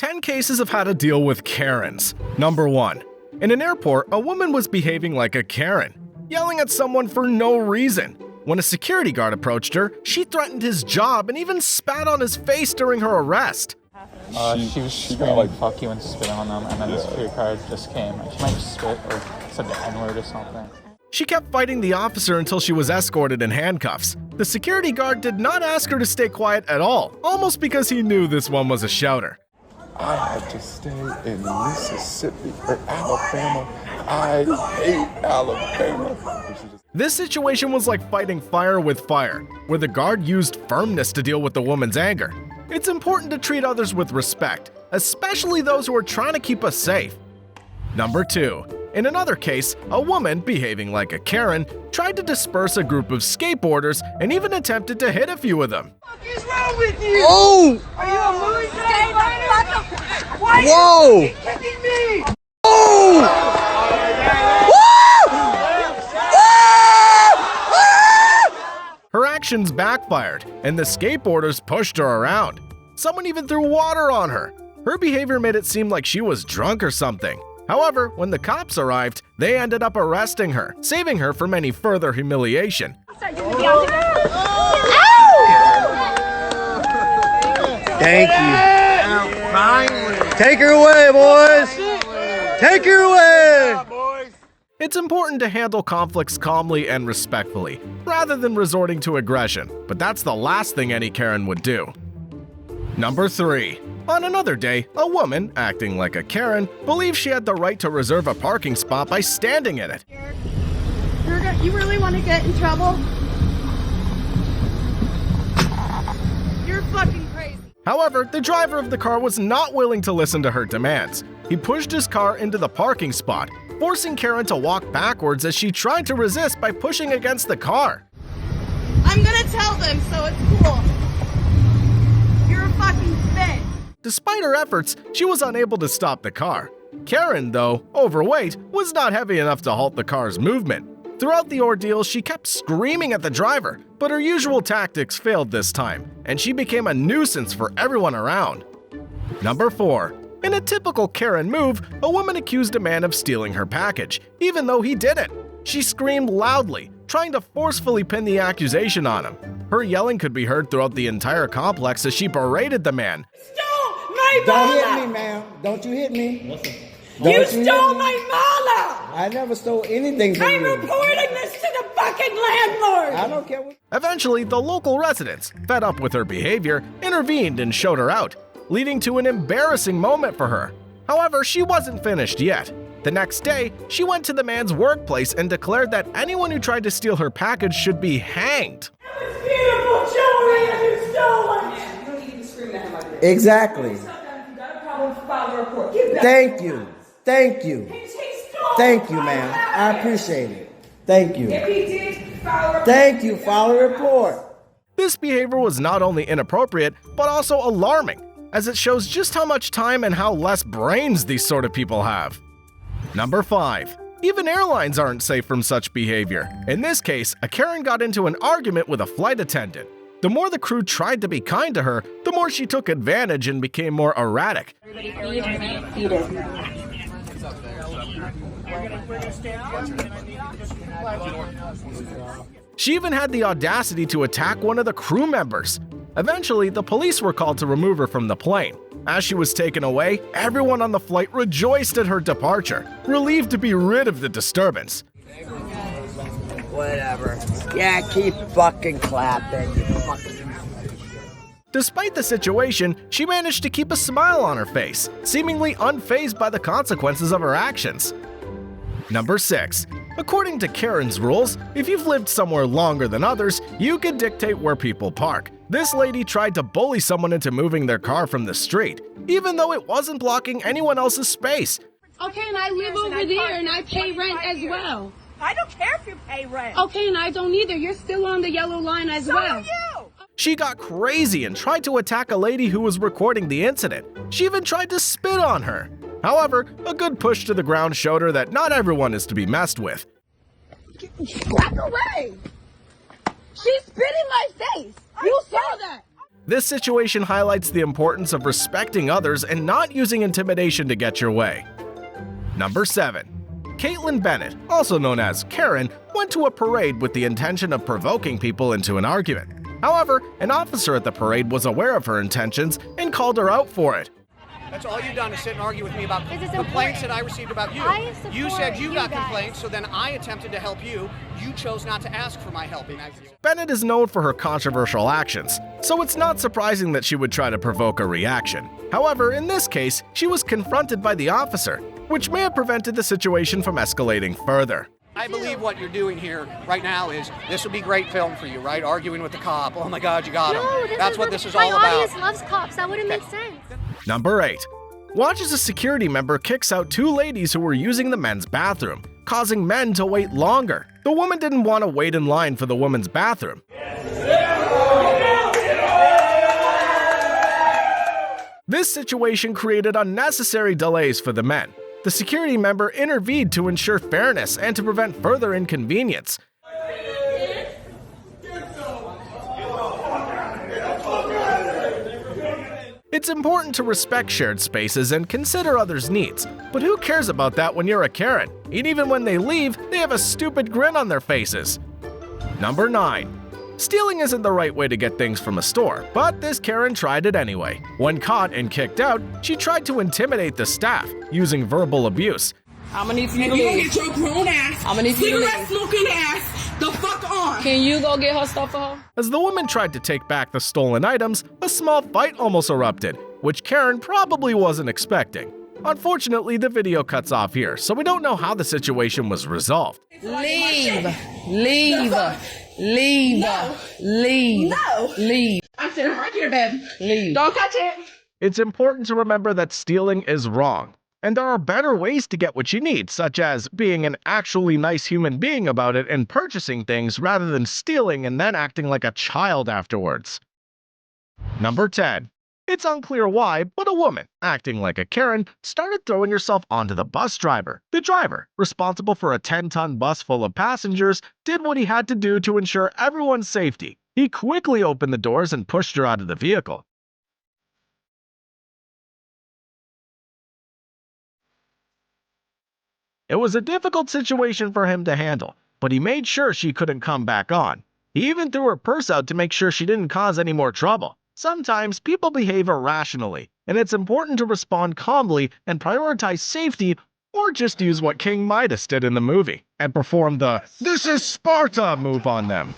10 cases of how to deal with Karens. Number 1. In an airport, a woman was behaving like a Karen, yelling at someone for no reason. When a security guard approached her, she threatened his job and even spat on his face during her arrest. She was screaming like fuck you and spit on them, and then the security guard just came. She might just spit or said the N-word or something. She kept fighting the officer until she was escorted in handcuffs. The security guard did not ask her to stay quiet at all, almost because he knew this one was a shouter. I had to stay in Mississippi or Alabama. I hate Alabama. This situation was like fighting fire with fire, where the guard used firmness to deal with the woman's anger. It's important to treat others with respect, especially those who are trying to keep us safe. Number 2. In another case, a woman, behaving like a Karen, tried to disperse a group of skateboarders and even attempted to hit a few of them. What is wrong with you? Oh! Are you a movie skateboarder? Why Whoa! are you kicking me? Oh! Her actions backfired, and the skateboarders pushed her around. Someone even threw water on her. Her behavior made it seem like she was drunk or something. However, when the cops arrived, they ended up arresting her, saving her from any further humiliation. Thank you. Take her away, boys. Take her away. It's important to handle conflicts calmly and respectfully, rather than resorting to aggression, but that's the last thing any Karen would do. Number 3. On another day, a woman, acting like a Karen, believed she had the right to reserve a parking spot by standing in it. You really want to get in trouble? You're fucking crazy. However, the driver of the car was not willing to listen to her demands. He pushed his car into the parking spot, forcing Karen to walk backwards as she tried to resist by pushing against the car. I'm gonna tell them, so it's cool. You're a fucking bitch. Despite her efforts, she was unable to stop the car. Karen, though, overweight, was not heavy enough to halt the car's movement. Throughout the ordeal, she kept screaming at the driver, but her usual tactics failed this time, and she became a nuisance for everyone around. Number 4. In a typical Karen move, a woman accused a man of stealing her package, even though he didn't. She screamed loudly, trying to forcefully pin the accusation on him. Her yelling could be heard throughout the entire complex as she berated the man. Stole my Don't mala! hit me, ma'am. Don't you hit me. You stole my mala! I never stole anything from I'm you. reporting this to the fucking landlord! I don't care what... Eventually, the local residents, fed up with her behavior, intervened and showed her out, leading to an embarrassing moment for her. However, she wasn't finished yet. The next day, she went to the man's workplace and declared that anyone who tried to steal her package should be hanged. It's beautiful jewelry and you stole it! You don't even scream at him like this. Exactly. You got a problem, file a report. Get back. Thank you. Thank you. He stole Thank you, my ma'am. package. I appreciate it. Thank you. If he did, file a report. Thank you. File a report. This behavior was not only inappropriate, but also alarming, as it shows just how much time and how less brains these sort of people have. Number 5. Even airlines aren't safe from such behavior. In this case, a Karen got into an argument with a flight attendant. The more the crew tried to be kind to her, the more she took advantage and became more erratic. She even had the audacity to attack one of the crew members. Eventually, the police were called to remove her from the plane. As she was taken away, everyone on the flight rejoiced at her departure, relieved to be rid of the disturbance. Whatever. Yeah, keep fucking clapping. Despite the situation, she managed to keep a smile on her face, seemingly unfazed by the consequences of her actions. Number 6. According to Karen's rules, if you've lived somewhere longer than others, you can dictate where people park. This lady tried to bully someone into moving their car from the street, even though it wasn't blocking anyone else's space. Okay, and I live over there and I pay rent as well. I don't care if you pay rent. Okay, and I don't either. You're still on the yellow line as So well. are you. She got crazy and tried to attack a lady who was recording the incident. She even tried to spit on her. However, a good push to the ground showed her that not everyone is to be messed with. Back away! She spit in my face! You saw that! This situation highlights the importance of respecting others and not using intimidation to get your way. Number 7. Caitlin Bennett, also known as Karen, went to a parade with the intention of provoking people into an argument. However, an officer at the parade was aware of her intentions and called her out for it. That's all you've done is sit and argue with me about complaints that I received about you. You said you got complaints, so then I attempted to help you. You chose not to ask for my help. Bennett is known for her controversial actions, so it's not surprising that she would try to provoke a reaction. However, in this case, she was confronted by the officer, which may have prevented the situation from escalating further. I believe what you're doing here right now is, this would be great film for you, right? Arguing with the cop. Oh my God, you got him. That's what this is all about. My audience loves cops. That wouldn't make sense. Number 8. Watch as a security member kicks out 2 ladies who were using the men's bathroom, causing men to wait longer. The woman didn't want to wait in line for the women's bathroom. This situation created unnecessary delays for the men. The security member intervened to ensure fairness and to prevent further inconvenience. It's important to respect shared spaces and consider others' needs, but who cares about that when you're a Karen? And even when they leave, they have a stupid grin on their faces. Number 9. Stealing isn't the right way to get things from a store, but this Karen tried it anyway. When caught and kicked out, she tried to intimidate the staff, using verbal abuse. I'm gonna need for you to leave. Get your grown ass, I'm gonna need for you to leave. Smoking ass, the fuck on. Can you go get her stuff for her? As the woman tried to take back the stolen items, a small fight almost erupted, which Karen probably wasn't expecting. Unfortunately, the video cuts off here, so we don't know how the situation was resolved. Leave. Leave. Leave. No. Leave. No. Leave. I'm sitting right here, baby. Leave. Don't touch it. It's important to remember that stealing is wrong, and there are better ways to get what you need, such as being an actually nice human being about it and purchasing things rather than stealing and then acting like a child afterwards. Number 10. It's unclear why, but a woman, acting like a Karen, started throwing herself onto the bus driver. The driver, responsible for a 10-ton bus full of passengers, did what he had to do to ensure everyone's safety. He quickly opened the doors and pushed her out of the vehicle. It was a difficult situation for him to handle, but he made sure she couldn't come back on. He even threw her purse out to make sure she didn't cause any more trouble. Sometimes people behave irrationally, and it's important to respond calmly and prioritize safety, or just use what King Midas did in the movie and perform the "This is Sparta" move on them.